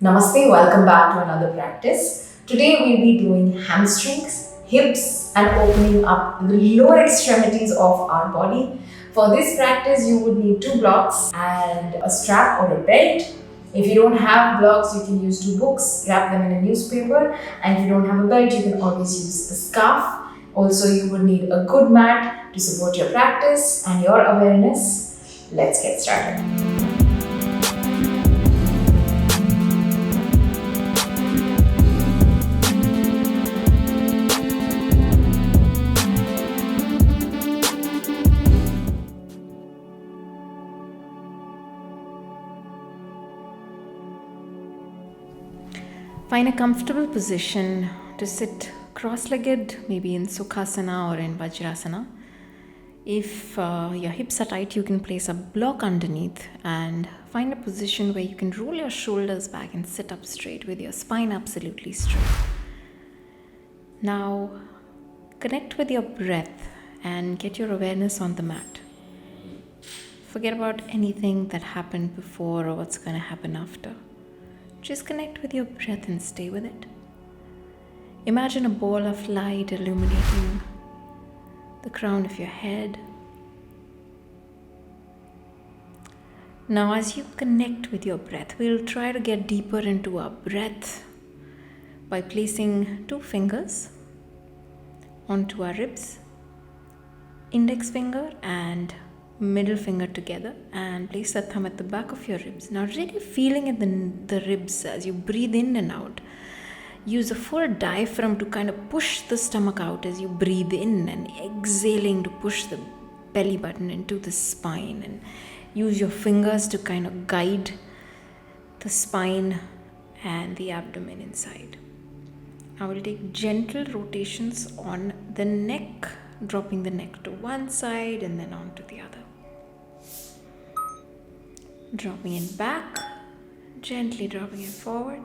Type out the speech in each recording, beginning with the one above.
Namaste, welcome back to another practice. Today we'll be doing hamstrings, hips, and opening up the lower extremities of our body. For this practice, you would need two blocks and a strap or a belt. If you don't have blocks, you can use two books, wrap them in a newspaper, and if you don't have a belt, you can always use a scarf. Also, you would need a good mat to support your practice and your awareness. Let's get started. Find a comfortable position to sit cross-legged, maybe in Sukhasana or in Vajrasana. If your hips are tight, you can place a block underneath and find a position where you can roll your shoulders back and sit up straight with your spine absolutely straight. Now, connect with your breath and get your awareness on the mat. Forget about anything that happened before or what's going to happen after. Just connect with your breath and stay with it. Imagine a ball of light illuminating the crown of your head. Now, as you connect with your breath, we'll try to get deeper into our breath by placing two fingers onto our ribs, index finger and middle finger together, and place the thumb at the back of your ribs. Now really feeling in the ribs as you breathe in and out. Use a full diaphragm to kind of push the stomach out as you breathe in, and exhaling to push the belly button into the spine, and use your fingers to kind of guide the spine and the abdomen inside. Now we'll take gentle rotations on the neck, dropping the neck to one side and then on to the other. Dropping it back, gently dropping it forward,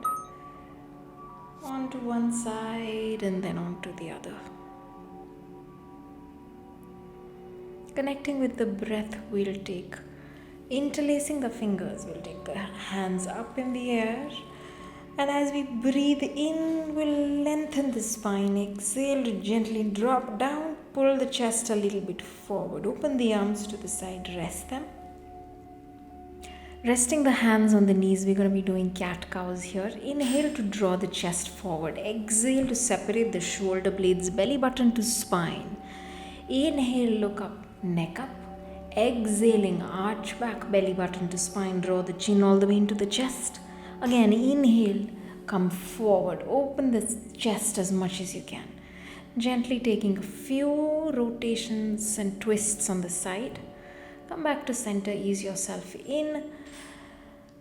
onto one side and then onto the other. Connecting with the breath, we'll take, interlacing the fingers, we'll take the hands up in the air, and as we breathe in, we'll lengthen the spine. Exhale to gently drop down, pull the chest a little bit forward, open the arms to the side, rest them. Resting the hands on the knees, we're going to be doing cat cows here. Inhale to draw the chest forward. Exhale to separate the shoulder blades, belly button to spine. Inhale, look up, neck up. Exhaling, arch back, belly button to spine. Draw the chin all the way into the chest. Again, inhale, come forward. Open the chest as much as you can. Gently taking a few rotations and twists on the side. Come back to center, ease yourself in.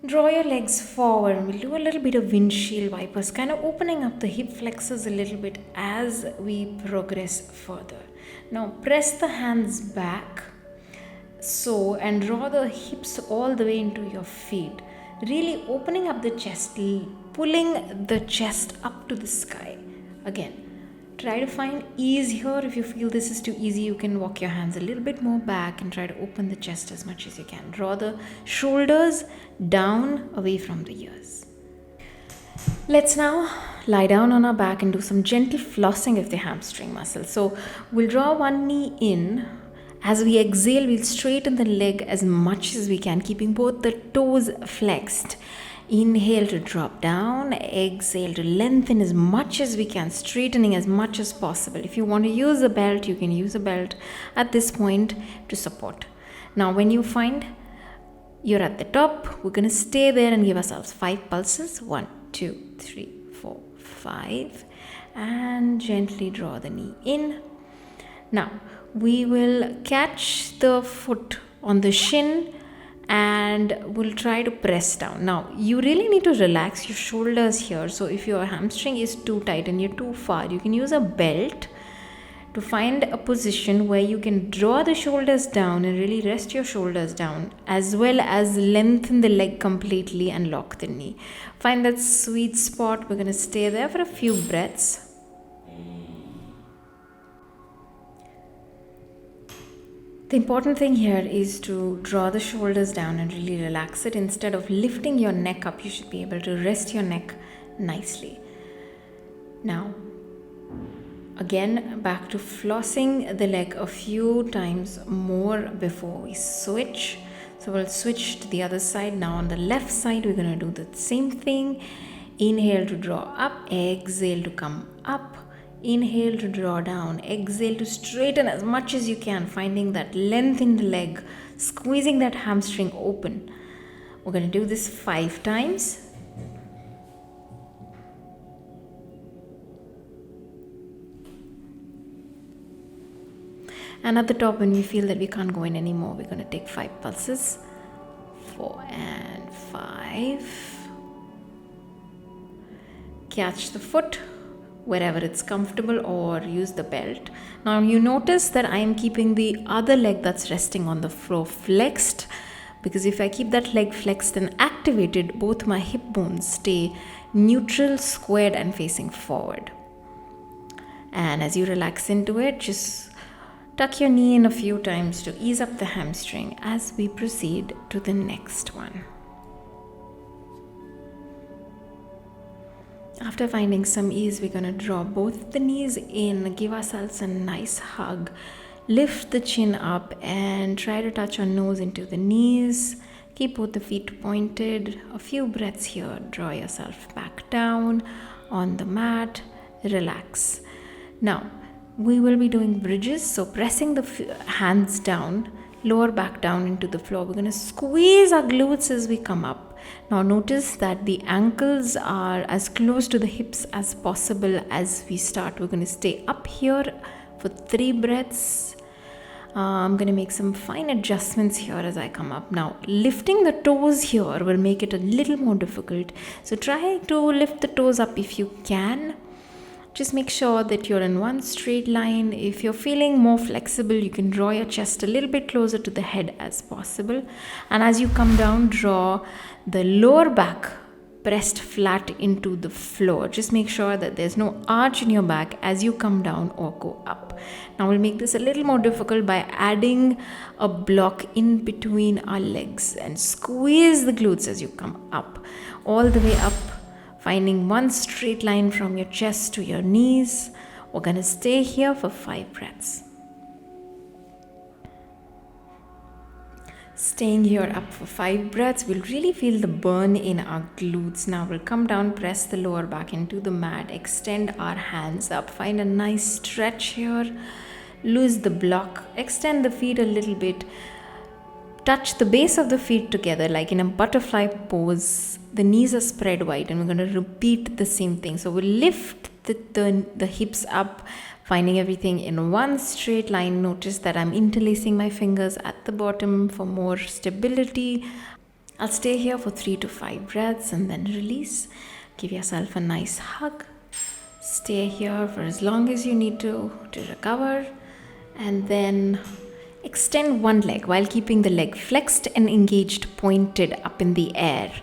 Draw your legs forward, and we'll do a little bit of windshield wipers, kind of opening up the hip flexors a little bit as we progress further. Now press the hands back, so, and draw the hips all the way into your feet. Really opening up the chest, pulling the chest up to the sky. Again, try to find ease here. If you feel this is too easy, you can walk your hands a little bit more back and try to open the chest as much as you can. Draw the shoulders down away from the ears. Let's now lie down on our back and do some gentle flossing of the hamstring muscle. So we'll draw one knee in. As we exhale, we'll straighten the leg as much as we can, keeping both the toes flexed. Inhale to drop down, exhale to lengthen as much as we can, straightening as much as possible. If you want to use a belt, you can use a belt at this point to support. Now when you find you're at the top, we're going to stay there and give ourselves 5 pulses. 1, 2, 3, 4, 5, and gently draw the knee in. Now we will catch the foot on the shin and we'll try to press down. Now you really need to relax your shoulders here. So if your hamstring is too tight and you're too far, you can use a belt to find a position where you can draw the shoulders down and really rest your shoulders down, as well as lengthen the leg completely and lock the knee. Find that sweet spot. We're going to stay there for a few breaths. The important thing here is to draw the shoulders down and really relax it. Instead of lifting your neck up, you should be able to rest your neck nicely. Now, again, back to flossing the leg a few times more before we switch. So we'll switch to the other side. Now on the left side, we're going to do the same thing. Inhale to draw up, exhale to come up. Inhale to draw down, exhale to straighten as much as you can, finding that length in the leg, squeezing that hamstring open. We're going to do this 5 times. And at the top, when we feel that we can't go in anymore, we're going to take 5 pulses. 4 and 5. Catch the foot wherever it's comfortable or use the belt. Now you notice that I am keeping the other leg that's resting on the floor flexed, because if I keep that leg flexed and activated, both my hip bones stay neutral, squared and facing forward. And as you relax into it, just tuck your knee in a few times to ease up the hamstring as we proceed to the next one. After finding some ease, we're going to draw both the knees in, give ourselves a nice hug, lift the chin up and try to touch our nose into the knees. Keep both the feet pointed. A few breaths here. Draw yourself back down on the mat. Relax. Now, we will be doing bridges. So pressing the hands down, lower back down into the floor. We're going to squeeze our glutes as we come up. Now notice that the ankles are as close to the hips as possible as we start. We're going to stay up here for 3 breaths. I'm going to make some fine adjustments here as I come up. Now lifting the toes here will make it a little more difficult. So try to lift the toes up if you can. Just make sure that you're in one straight line. If you're feeling more flexible, you can draw your chest a little bit closer to the head as possible. And as you come down, draw the lower back pressed flat into the floor. Just make sure that there's no arch in your back as you come down or go up. Now we'll make this a little more difficult by adding a block in between our legs and squeeze the glutes as you come up, all the way up. Finding one straight line from your chest to your knees. We're going to stay here for 5 breaths. Staying here up for 5 breaths, we'll really feel the burn in our glutes. Now we'll come down, press the lower back into the mat, extend our hands up, find a nice stretch here, loose the block, extend the feet a little bit. Touch the base of the feet together like in a butterfly pose. The knees are spread wide and we're going to repeat the same thing. So we'll lift the hips up, finding everything in one straight line. Notice that I'm interlacing my fingers at the bottom for more stability. I'll stay here for 3 to 5 breaths and then release. Give yourself a nice hug. Stay here for as long as you need to recover. And then extend one leg while keeping the leg flexed and engaged, pointed up in the air.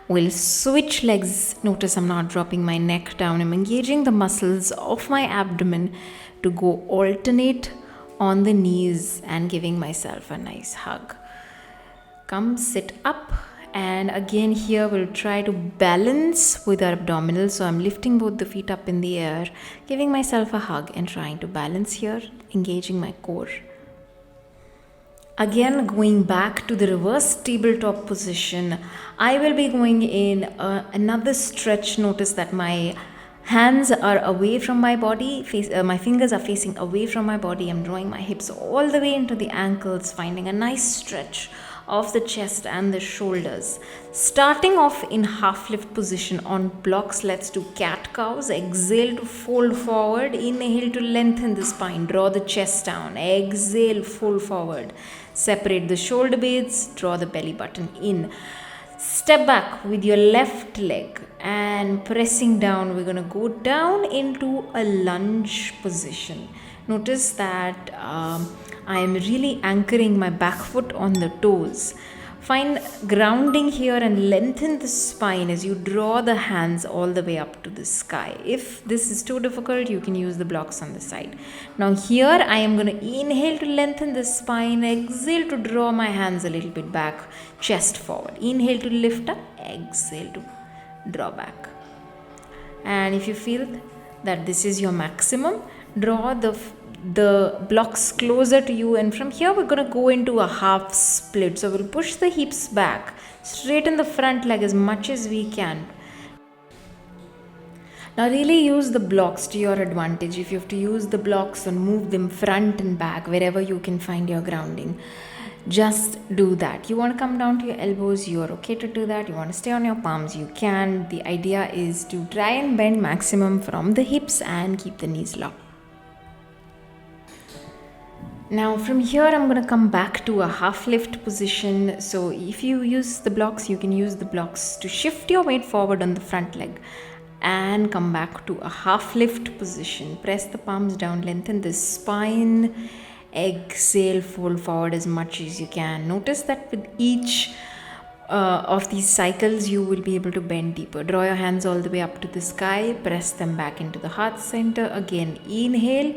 We'll switch legs. Notice I'm not dropping my neck down. I'm engaging the muscles of my abdomen to go alternate on the knees and giving myself a nice hug. Come sit up. And again here we'll try to balance with our abdominals. So I'm lifting both the feet up in the air, giving myself a hug and trying to balance here, engaging my core. Again, going back to the reverse tabletop position, I will be going in another stretch. Notice that my hands are away from my body, my fingers are facing away from my body. I'm drawing my hips all the way into the ankles, finding a nice stretch of the chest and the shoulders. Starting off in half lift position on blocks, let's do cat cows. Exhale to fold forward, inhale to lengthen the spine, draw the chest down, exhale, fold forward. Separate the shoulder blades, draw the belly button in. Step back with your left leg and pressing down. We're going to go down into a lunge position. Notice that I am really anchoring my back foot on the toes. Find grounding here and lengthen the spine as you draw the hands all the way up to the sky. If this is too difficult, you can use the blocks on the side. Now here I am going to inhale to lengthen the spine, exhale to draw my hands a little bit back, chest forward. Inhale to lift up, exhale to draw back. And if you feel that this is your maximum, draw the blocks closer to you, and from here we're going to go into a half split. So we'll push the hips back, straighten the front leg as much as we can. Now really use the blocks to your advantage. If you have to use the blocks and move them front and back, wherever you can find your grounding, just do that. You want to come down to your elbows, you are okay to do that. You want to stay on your palms, you can. The idea is to try and bend maximum from the hips and keep the knees locked. Now from here I'm going to come back to a half lift position. So if you use the blocks, you can use the blocks to shift your weight forward on the front leg and come back to a half lift position. Press the palms down, lengthen the spine, exhale, fold forward as much as you can. Notice that with each of these cycles you will be able to bend deeper. Draw your hands all the way up to the sky, press them back into the heart center. Again, inhale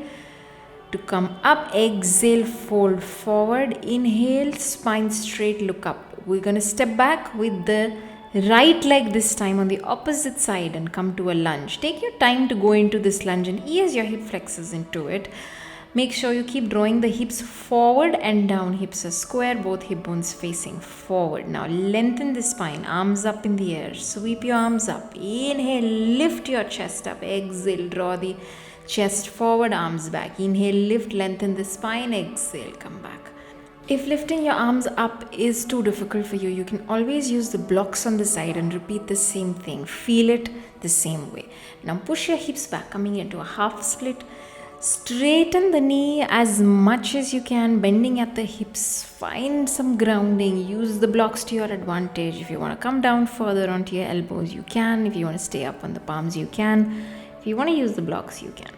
to come up, exhale, fold forward, inhale, spine straight, look up. We're going to step back with the right leg this time on the opposite side and come to a lunge. Take your time to go into this lunge and ease your hip flexors into it. Make sure you keep drawing the hips forward and down. Hips are square, both hip bones facing forward. Now lengthen the spine, arms up in the air. Sweep your arms up. Inhale, lift your chest up. Exhale, draw the chest forward, arms back. Inhale, lift, lengthen the spine. Exhale, come back. If lifting your arms up is too difficult for you, you can always use the blocks on the side and repeat the same thing. Feel it the same way. Now push your hips back, coming into a half split. Straighten the knee as much as you can, bending at the hips. Find some grounding. Use the blocks to your advantage. If you want to come down further onto your elbows, you can. If you want to stay up on the palms, you can. If you want to use the blocks, you can.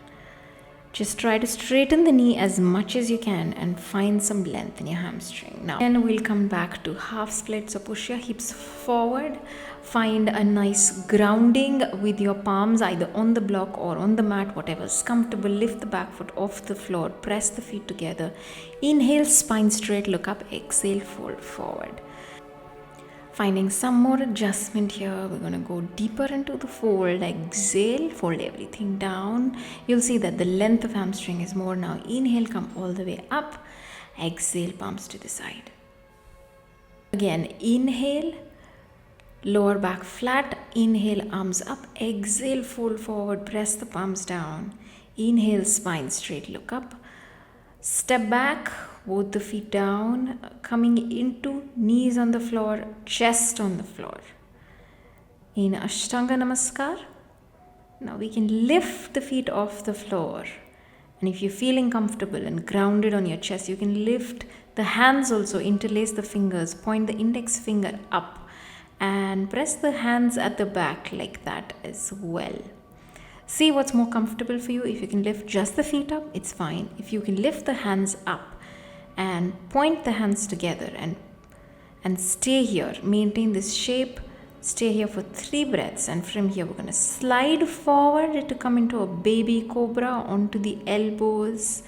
Just try to straighten the knee as much as you can and find some length in your hamstring. Now, then we'll come back to half split. So push your hips forward. Find a nice grounding with your palms either on the block or on the mat, whatever's comfortable. Lift the back foot off the floor. Press the feet together. Inhale, spine straight, look up. Exhale, fold forward. Finding some more adjustment here. We're going to go deeper into the fold. Exhale, fold everything down. You'll see that the length of hamstring is more now. Inhale, come all the way up. Exhale, palms to the side. Again, inhale, lower back flat. Inhale, arms up. Exhale, fold forward. Press the palms down. Inhale, spine straight, look up. Step back, both the feet down, coming into knees on the floor, chest on the floor. In Ashtanga Namaskar. Now we can lift the feet off the floor. And if you're feeling comfortable and grounded on your chest, you can lift the hands also, interlace the fingers, point the index finger up and press the hands at the back like that as well. See what's more comfortable for you. If you can lift just the feet up, it's fine. If you can lift the hands up and point the hands together and stay here, maintain this shape, stay here for 3 breaths, and from here we're going to slide forward to come into a baby cobra onto the elbows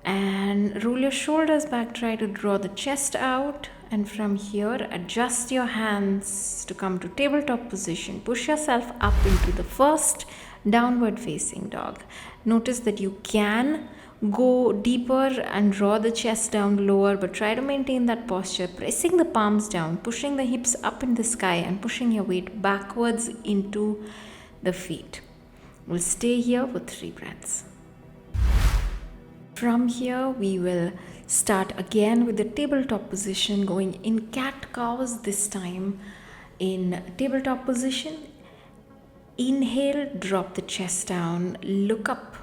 and roll your shoulders back. Try to draw the chest out, and from here adjust your hands to come to tabletop position. Push yourself up into the first downward facing dog. Notice that you can go deeper and draw the chest down lower, but try to maintain that posture, pressing the palms down, pushing the hips up in the sky and pushing your weight backwards into the feet. We'll stay here for 3 breaths. From here we will start again with the tabletop position, going in cat-cows this time. In tabletop position, inhale, drop the chest down, look up,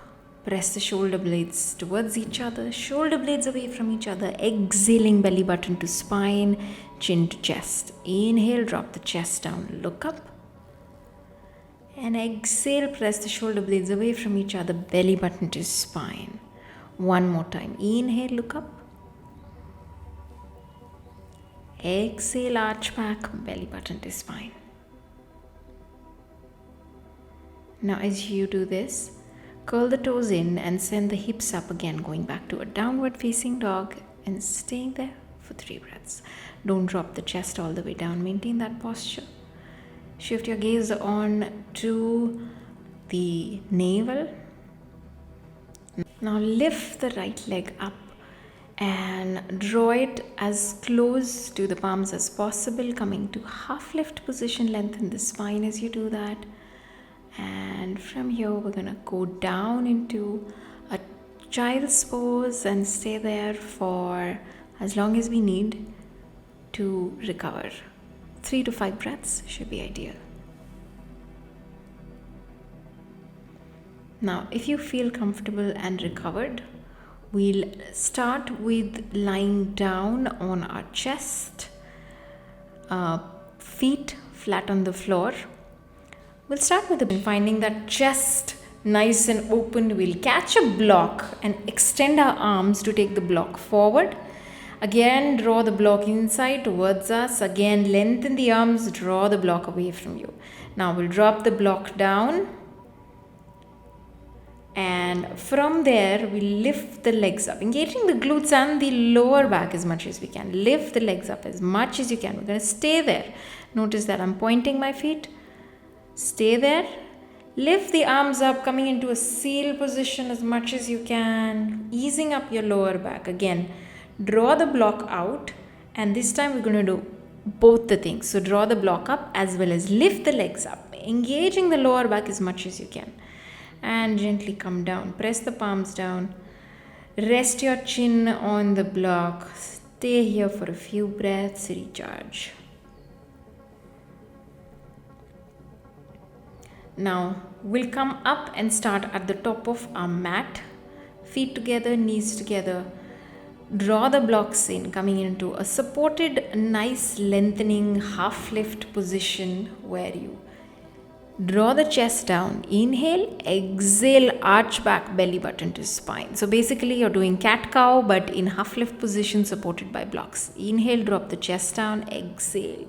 press the shoulder blades towards each other, shoulder blades away from each other, exhaling belly button to spine, chin to chest. Inhale, drop the chest down, look up, and exhale, press the shoulder blades away from each other, belly button to spine. One more time. Inhale, look up. Exhale, arch back, belly button to spine. Now as you do this, curl the toes in and send the hips up again, going back to a downward facing dog and staying there for 3 breaths. Don't drop the chest all the way down, maintain that posture. Shift your gaze on to the navel. Now lift the right leg up and draw it as close to the palms as possible, coming to half lift position. Lengthen the spine as you do that. And from here we're gonna go down into a child's pose and stay there for as long as we need to recover. 3 to 5 breaths should be ideal. Now if you feel comfortable and recovered, we'll start with lying down on our chest, feet flat on the floor. We'll start with finding that chest nice and open. We'll catch a block and extend our arms to take the block forward. Again, draw the block inside towards us. Again, lengthen the arms, draw the block away from you. Now we'll drop the block down. And from there, we lift the legs up, engaging the glutes and the lower back as much as we can. Lift the legs up as much as you can. We're going to stay there. Notice that I'm pointing my feet. Stay there. Lift the arms up, coming into a seal position as much as you can. Easing up your lower back. Again, draw the block out. And this time we're going to do both the things. So draw the block up as well as lift the legs up. Engaging the lower back as much as you can. And gently come down. Press the palms down. Rest your chin on the block. Stay here for a few breaths. Recharge. Now we'll come up and start at the top of our mat. Feet together, knees together. Draw the blocks in, coming into a supported, nice lengthening half lift position where you draw the chest down. Inhale, exhale, arch back, belly button to spine. So basically you're doing cat-cow but in half lift position supported by blocks. Inhale, drop the chest down, exhale,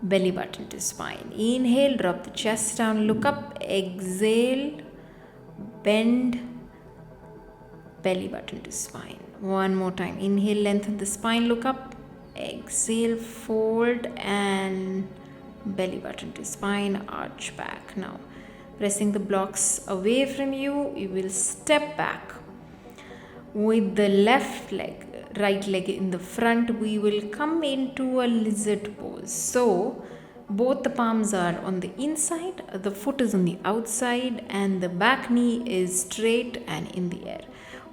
belly button to spine. Inhale, drop the chest down, look up, exhale, bend, belly button to spine. One more time. Inhale, lengthen the spine, look up, exhale, fold and belly button to spine, arch back. Now pressing the blocks away from you, you will step back with the left leg, right leg in the front. We will come into a lizard pose. So both the palms are on the inside, the foot is on the outside and the back knee is straight and in the air.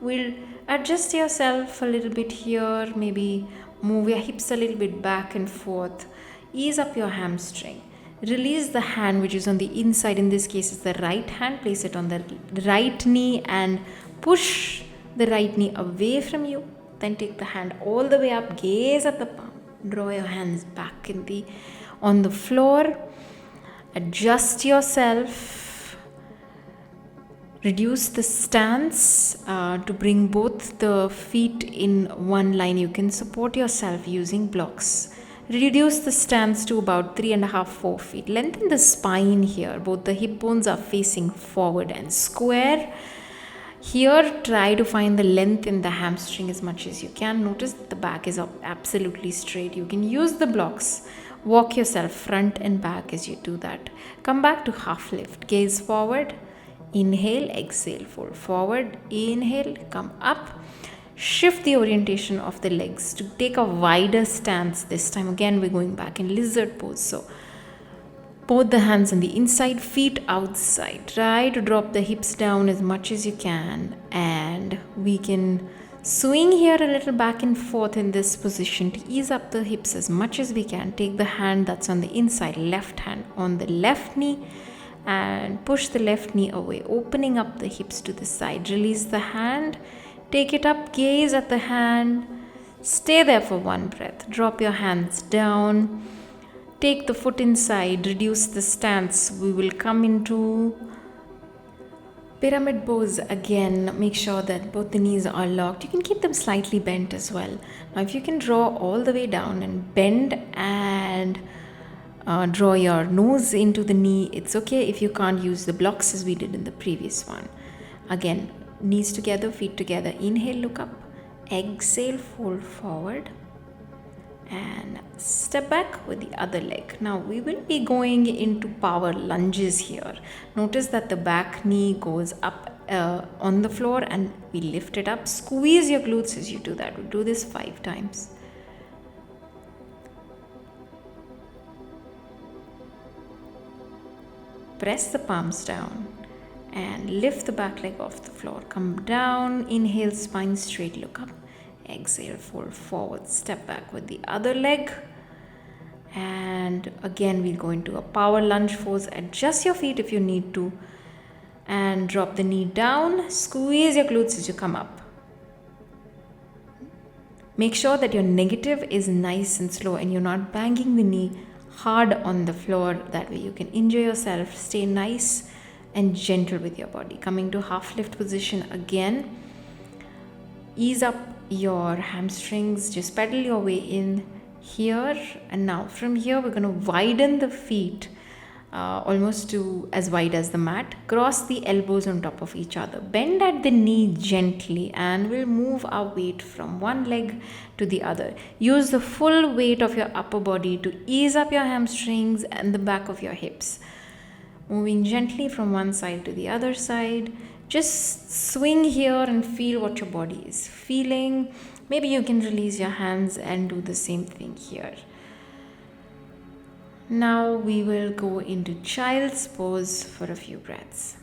We'll adjust yourself a little bit here, maybe move your hips a little bit back and forth. Ease up your hamstring. Release the hand which is on the inside. In this case, it's the right hand. Place it on the right knee and push the right knee away from you. Then take the hand all the way up. Gaze at the palm. Draw your hands back on the floor. Adjust yourself. Reduce the stance to bring both the feet in one line. You can support yourself using blocks. Reduce the stance to about 3.5-4 feet. Lengthen the spine here. Both the hip bones are facing forward and square. Here, try to find the length in the hamstring as much as you can. Notice that the back is absolutely straight. You can use the blocks. Walk yourself front and back as you do that. Come back to half lift. Gaze forward. Inhale, exhale, fold forward. Inhale, come up. Shift the orientation of the legs to take a wider stance. This time again we're going back in lizard pose. So both the hands on the inside, feet outside. Try to drop the hips down as much as you can, and we can swing here a little back and forth in this position to ease up the hips as much as we can. Take the hand that's on the inside, left hand on the left knee, and push the left knee away, opening up the hips to the side. Release the hand. Take it up, gaze at the hand, stay there for one breath. Drop your hands down, take the foot inside, reduce the stance. We will come into Pyramid pose, again, make sure that both the knees are locked. You can keep them slightly bent as well. Now, if you can draw all the way down and bend and draw your nose into the knee, it's okay. If you can't, use the blocks as we did in the previous one. Again, knees together, feet together. Inhale, look up. Exhale, fold forward. And step back with the other leg. Now we will be going into power lunges here. Notice that the back knee goes up on the floor and we lift it up. Squeeze your glutes as you do that. We'll do this 5 times. Press the palms down and lift the back leg off the floor. Come down, inhale, spine straight, look up. Exhale, fold forward, step back with the other leg. And again, we'll go into a power lunge pose. Adjust your feet if you need to. And drop the knee down. Squeeze your glutes as you come up. Make sure that your negative is nice and slow and you're not banging the knee hard on the floor. That way you can enjoy yourself. Stay nice and gentle with your body. Coming to half lift position again. Ease up your hamstrings, just pedal your way in here, and now from here we're going to widen the feet almost to as wide as the mat. Cross the elbows on top of each other, bend at the knee gently, and we'll move our weight from one leg to the other. Use the full weight of your upper body to ease up your hamstrings and the back of your hips. Moving gently from one side to the other side. Just swing here and feel what your body is feeling. Maybe you can release your hands and do the same thing here. Now we will go into child's pose for a few breaths.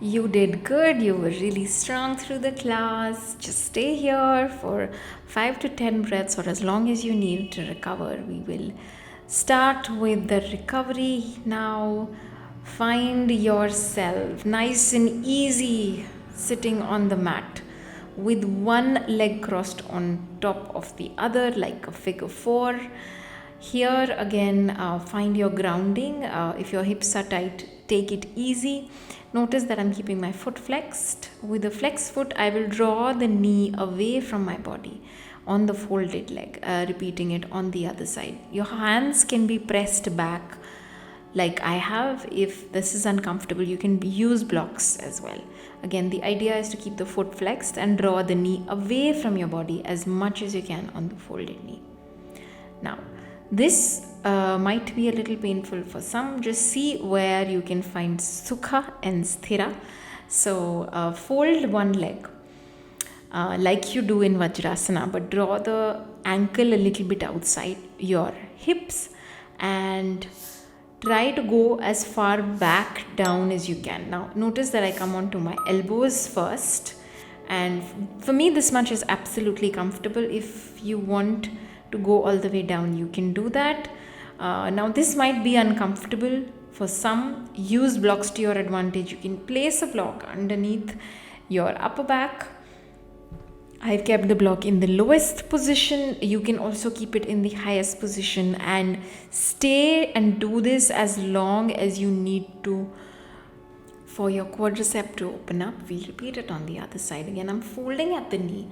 You did good. You were really strong through the class. Just stay here for 5 to 10 breaths or as long as you need to recover. We will start with the recovery now. Find yourself nice and easy sitting on the mat with one leg crossed on top of the other like a figure 4. Here again, find your grounding. If your hips are tight, take it easy. Notice that I'm keeping my foot flexed. With the flexed foot, I will draw the knee away from my body on the folded leg, repeating it on the other side. Your hands can be pressed back like I have. If this is uncomfortable, you can use blocks as well. Again, the idea is to keep the foot flexed and draw the knee away from your body as much as you can on the folded knee. Now, this might be a little painful for some. Just see where you can find Sukha and Sthira. So fold one leg like you do in Vajrasana, but draw the ankle a little bit outside your hips and try to go as far back down as you can. Now notice that I come onto my elbows first, and for me this much is absolutely comfortable. If you want to go all the way down, you can do that. Now this might be uncomfortable for some. Use blocks to your advantage. You can place a block underneath your upper back. I've kept the block in the lowest position. You can also keep it in the highest position and stay and do this as long as you need to for your quadricep to open up. We'll repeat it on the other side. Again, I'm folding at the knee,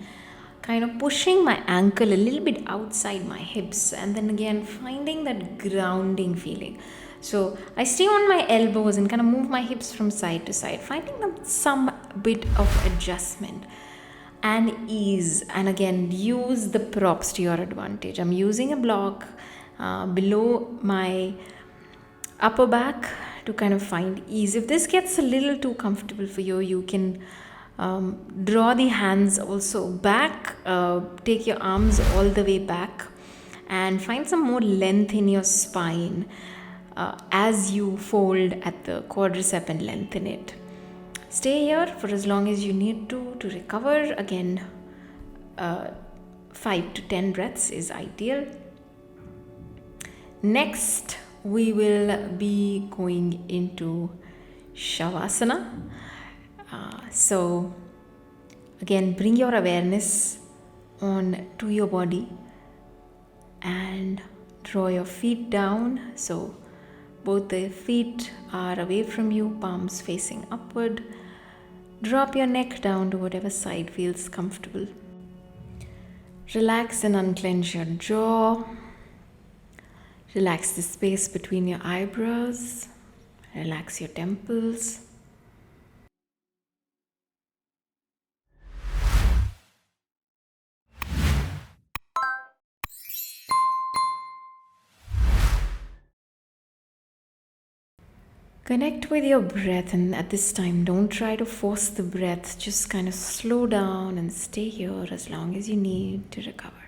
kind of pushing my ankle a little bit outside my hips, and then again finding that grounding feeling. So I stay on my elbows and kind of move my hips from side to side, finding some bit of adjustment and ease. And again, use the props to your advantage. I'm using a block below my upper back to kind of find ease. If this gets a little too comfortable for you, you can draw the hands also back, take your arms all the way back and find some more length in your spine as you fold at the quadricep and lengthen it. Stay here for as long as you need to recover. Again, 5 to 10 breaths is ideal. Next, we will be going into Shavasana. So again, bring your awareness on to your body And draw your feet down so both the feet are away from you, palms facing upward. Drop your neck down to whatever side feels comfortable. Relax and unclench your jaw. Relax the space between your eyebrows. Relax your temples. Connect with your breath, and at this time, don't try to force the breath. Just kind of slow down and stay here as long as you need to recover.